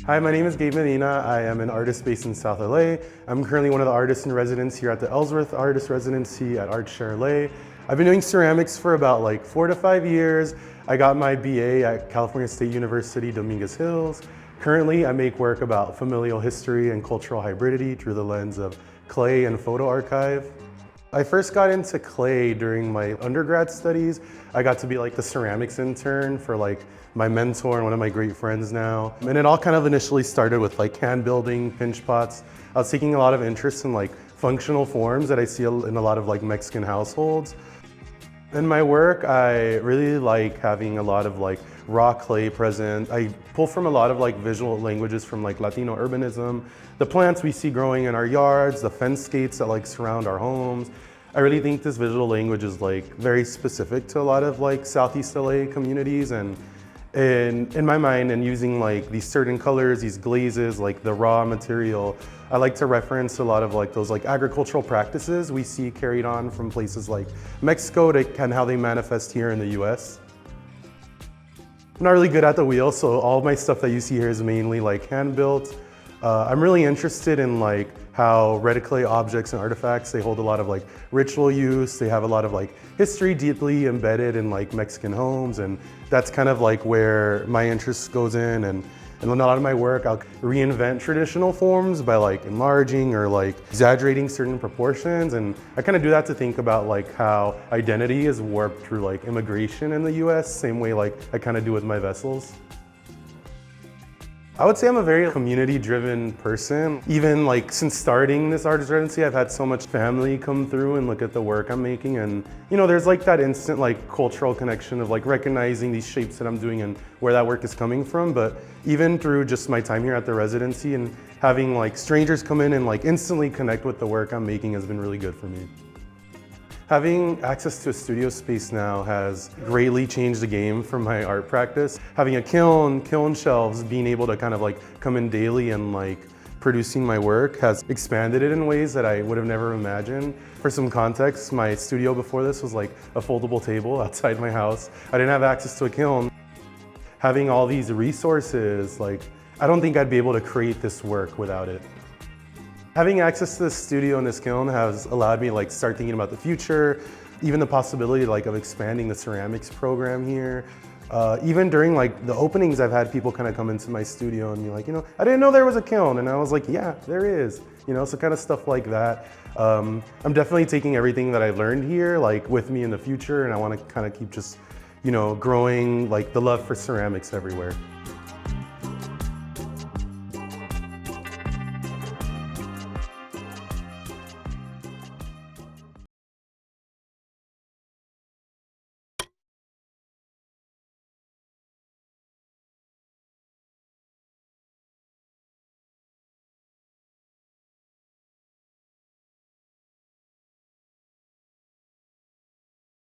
Hi, my name is Gabe Medina. I am an artist based in South LA. I'm currently one of the artists in residence here at the Ellsworth Artist Residency at Art Share L.A. I've been doing ceramics for about 4 to 5 years. I got my BA at California State University, Dominguez Hills. Currently, I make work about familial history and cultural hybridity through the lens of clay and photo archive. I first got into clay during my undergrad studies. I got to be the ceramics intern for my mentor and one of my great friends now. And it all kind of initially started with hand building, pinch pots. I was taking a lot of interest in functional forms that I see in a lot of Mexican households. In my work, I really like having a lot of raw clay present. I pull from a lot of visual languages from Latino urbanism, the plants we see growing in our yards, the fence gates that surround our homes. I really think this visual language is very specific to a lot of Southeast LA communities, and in my mind, and using these certain colors, these glazes, the raw material, I like to reference a lot of those agricultural practices we see carried on from places like Mexico and how they manifest here in the US. I'm not really good at the wheel, so all my stuff that you see here is mainly hand built. I'm really interested in how red clay objects and artifacts, they hold a lot of ritual use. They have a lot of history deeply embedded in Mexican homes, and that's kind of where my interest goes in. And a lot of my work, I'll reinvent traditional forms by enlarging or exaggerating certain proportions. And I kind of do that to think about how identity is warped through immigration in the US, same way I kind of do with my vessels. I would say I'm a very community-driven person. Even since starting this artist residency, I've had so much family come through and look at the work I'm making, and there's that instant cultural connection of recognizing these shapes that I'm doing and where that work is coming from. But even through just my time here at the residency and having strangers come in and instantly connect with the work I'm making has been really good for me. Having access to a studio space now has greatly changed the game for my art practice. Having a kiln shelves, being able to kind of come in daily and producing my work has expanded it in ways that I would have never imagined. For some context, my studio before this was a foldable table outside my house. I didn't have access to a kiln. Having all these resources, I don't think I'd be able to create this work without it. Having access to this studio and this kiln has allowed me to start thinking about the future, even the possibility of expanding the ceramics program here. Even during the openings, I've had people kind of come into my studio and be I didn't know there was a kiln, and I was yeah, there is. So kind of stuff like that. I'm definitely taking everything that I've learned here with me in the future, and I want to kind of keep just growing the love for ceramics everywhere.